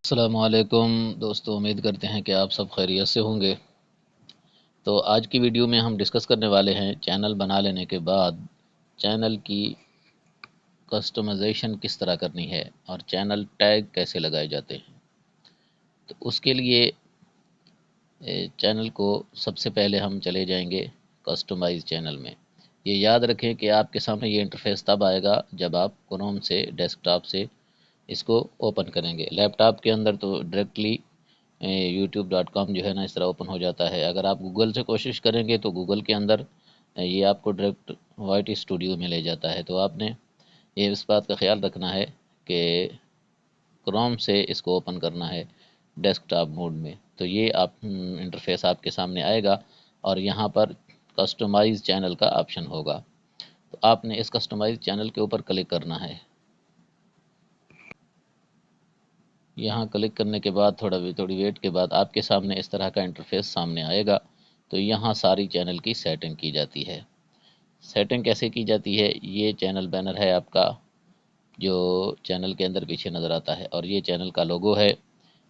السلام علیکم دوستو، امید کرتے ہیں کہ آپ سب خیریت سے ہوں گے۔ تو آج کی ویڈیو میں ہم ڈسکس کرنے والے ہیں چینل بنا لینے کے بعد چینل کی کسٹمائزیشن کس طرح کرنی ہے اور چینل ٹیگ کیسے لگائے جاتے ہیں۔ تو اس کے لیے چینل کو سب سے پہلے ہم چلے جائیں گے کسٹمائز چینل میں۔ یہ یاد رکھیں کہ آپ کے سامنے یہ انٹرفیس تب آئے گا جب آپ کروم سے ڈیسک ٹاپ سے اس کو اوپن کریں گے۔ لیپ ٹاپ کے اندر تو ڈائریکٹلی youtube.com جو ہے نا اس طرح اوپن ہو جاتا ہے۔ اگر آپ گوگل سے کوشش کریں گے تو گوگل کے اندر یہ آپ کو ڈائریکٹ وائٹ اسٹوڈیو میں لے جاتا ہے۔ تو آپ نے یہ اس بات کا خیال رکھنا ہے کہ کروم سے اس کو اوپن کرنا ہے ڈیسک ٹاپ موڈ میں۔ تو یہ انٹرفیس آپ کے سامنے آئے گا اور یہاں پر کسٹمائز چینل کا آپشن ہوگا۔ تو آپ نے اس کسٹمائز چینل کے اوپر کلک کرنا ہے۔ یہاں کلک کرنے کے بعد تھوڑی ویٹ کے بعد آپ کے سامنے اس طرح کا انٹرفیس سامنے آئے گا۔ تو یہاں ساری چینل کی سیٹنگ کی جاتی ہے۔ سیٹنگ کیسے کی جاتی ہے؟ یہ چینل بینر ہے آپ کا جو چینل کے اندر پیچھے نظر آتا ہے، اور یہ چینل کا لوگو ہے۔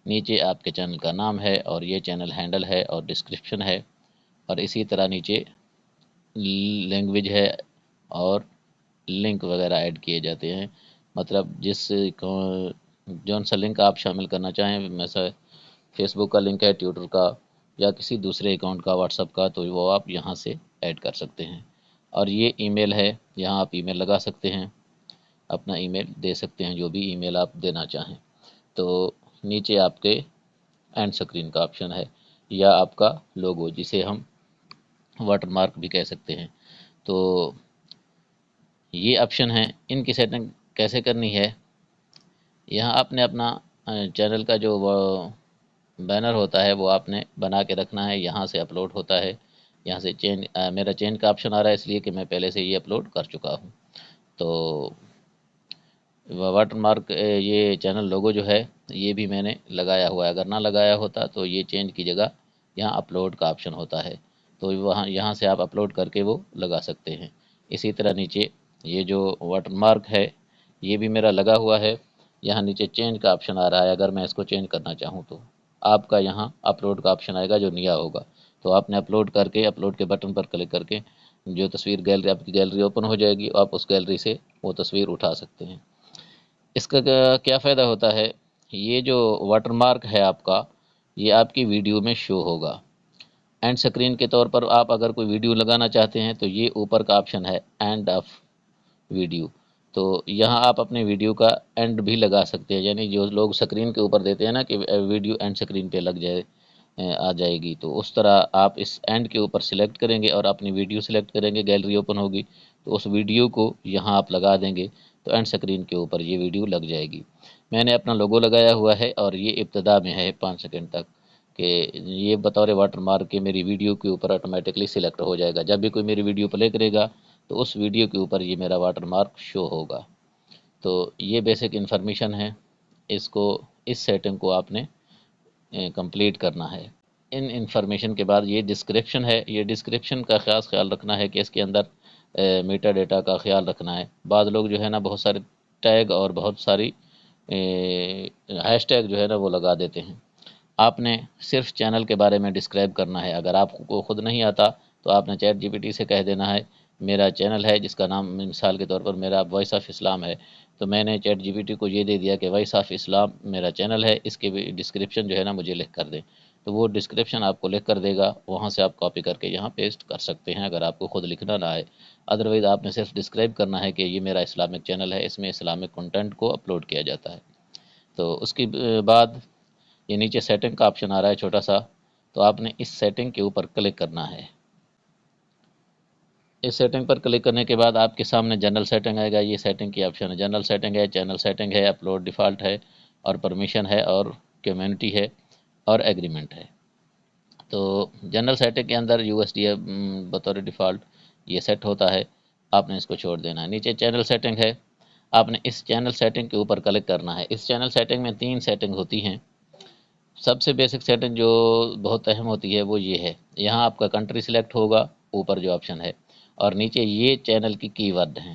نیچے آپ کے چینل کا نام ہے اور یہ چینل ہینڈل ہے اور ڈسکرپشن ہے، اور اسی طرح نیچے لینگویج ہے اور لنک وغیرہ ایڈ کیے جاتے ہیں۔ مطلب جون سا لنک آپ شامل کرنا چاہیں، مثلا فیس بک کا لنک ہے، ٹویٹر کا یا کسی دوسرے اکاؤنٹ کا، واٹس ایپ کا، تو وہ آپ یہاں سے ایڈ کر سکتے ہیں۔ اور یہ ای میل ہے، یہاں آپ ای میل لگا سکتے ہیں، اپنا ای میل دے سکتے ہیں، جو بھی ای میل آپ دینا چاہیں۔ تو نیچے آپ کے اینڈ اسکرین کا آپشن ہے یا آپ کا لوگو، جسے ہم واٹر مارک بھی کہہ سکتے ہیں۔ تو یہ آپشن ہیں، ان کی سیٹنگ کیسے کرنی ہے؟ یہاں آپ نے اپنا چینل کا جو بینر ہوتا ہے وہ آپ نے بنا کے رکھنا ہے، یہاں سے اپلوڈ ہوتا ہے۔ یہاں سے میرا چینج کا آپشن آ رہا ہے، اس لیے کہ میں پہلے سے یہ اپلوڈ کر چکا ہوں۔ تو واٹر مارک یہ چینل لوگو جو ہے یہ بھی میں نے لگایا ہوا ہے، اگر نہ لگایا ہوتا تو یہ چینج کی جگہ یہاں اپلوڈ کا آپشن ہوتا ہے، تو یہاں سے آپ اپلوڈ کر کے وہ لگا سکتے ہیں۔ اسی طرح نیچے یہ جو واٹر مارک ہے یہ بھی میرا لگا ہوا ہے، یہاں نیچے چینج کا آپشن آ رہا ہے، اگر میں اس کو چینج کرنا چاہوں تو آپ کا یہاں اپلوڈ کا آپشن آئے گا جو نیا ہوگا۔ تو آپ نے اپلوڈ کر کے اپلوڈ کے بٹن پر کلک کر کے جو تصویر گیلری آپ کی گیلری اوپن ہو جائے گی، آپ اس گیلری سے وہ تصویر اٹھا سکتے ہیں۔ اس کا کیا فائدہ ہوتا ہے؟ یہ جو واٹر مارک ہے آپ کا، یہ آپ کی ویڈیو میں شو ہوگا۔ اینڈ سکرین کے طور پر آپ اگر کوئی ویڈیو لگانا چاہتے ہیں تو یہ اوپر کا آپشن ہے اینڈ آف ویڈیو، تو یہاں آپ اپنے ویڈیو کا اینڈ بھی لگا سکتے ہیں، یعنی جو لوگ سکرین کے اوپر دیتے ہیں نا کہ ویڈیو اینڈ سکرین پہ لگ جائے آ جائے گی، تو اس طرح آپ اس اینڈ کے اوپر سلیکٹ کریں گے اور اپنی ویڈیو سلیکٹ کریں گے، گیلری اوپن ہوگی تو اس ویڈیو کو یہاں آپ لگا دیں گے تو اینڈ سکرین کے اوپر یہ ویڈیو لگ جائے گی۔ میں نے اپنا لوگو لگایا ہوا ہے اور یہ ابتدا میں ہے 5 سیکنڈ تک، کہ یہ بطور واٹر مارک کے میری ویڈیو کے اوپر آٹومیٹکلی سلیکٹ ہو جائے گا۔ جب بھی کوئی میری ویڈیو پلے کرے گا تو اس ویڈیو کے اوپر یہ میرا واٹر مارک شو ہوگا۔ تو یہ بیسک انفارمیشن ہے، اس سیٹنگ کو آپ نے کمپلیٹ کرنا ہے۔ ان انفارمیشن کے بعد یہ ڈسکرپشن ہے، یہ ڈسکرپشن کا خاص خیال رکھنا ہے کہ اس کے اندر میٹا ڈیٹا کا خیال رکھنا ہے۔ بعض لوگ جو ہے نا بہت سارے ٹیگ اور بہت ساری ہیش ٹیگ جو ہے نا وہ لگا دیتے ہیں۔ آپ نے صرف چینل کے بارے میں ڈسکرائب کرنا ہے۔ اگر آپ کو خود نہیں آتا تو آپ نے چیٹ جی پی ٹی سے کہہ دینا ہے میرا چینل ہے جس کا نام مثال کے طور پر میرا وائس آف اسلام ہے، تو میں نے چیٹ جی پی ٹی کو یہ دے دیا کہ وائس آف اسلام میرا چینل ہے، اس کے بھی ڈسکرپشن جو ہے نا مجھے لکھ کر دیں، تو وہ ڈسکرپشن آپ کو لکھ کر دے گا، وہاں سے آپ کاپی کر کے یہاں پیسٹ کر سکتے ہیں اگر آپ کو خود لکھنا نہ آئے۔ ادروائز آپ نے صرف ڈسکرائب کرنا ہے کہ یہ میرا اسلامک چینل ہے، اس میں اسلامک کنٹینٹ کو اپلوڈ کیا جاتا ہے۔ تو اس کے بعد یہ نیچے سیٹنگ کا آپشن آ رہا ہے چھوٹا سا، تو آپ نے اس سیٹنگ کے اوپر کلک کرنا ہے۔ اس سیٹنگ پر کلک کرنے کے بعد آپ کے سامنے جنرل سیٹنگ آئے گا، یہ سیٹنگ کی آپشن ہے، جنرل سیٹنگ ہے، چینل سیٹنگ ہے، اپلوڈ ڈیفالٹ ہے، اور پرمیشن ہے، اور کمیونٹی ہے، اور ایگریمنٹ ہے۔ تو جنرل سیٹنگ کے اندر یو ایس ڈی بطور ڈیفالٹ یہ سیٹ ہوتا ہے، آپ نے اس کو چھوڑ دینا ہے۔ نیچے چینل سیٹنگ ہے، آپ نے اس چینل سیٹنگ کے اوپر کلک کرنا ہے۔ اس چینل سیٹنگ میں 3 سیٹنگ ہوتی ہیں۔ سب سے بیسک سیٹنگ جو بہت اہم ہوتی ہے وہ یہ ہے، یہاں آپ کا کنٹری سلیکٹ ہوگا، اوپر جو آپشن ہے، اور نیچے یہ چینل کی کی ورڈ ہیں۔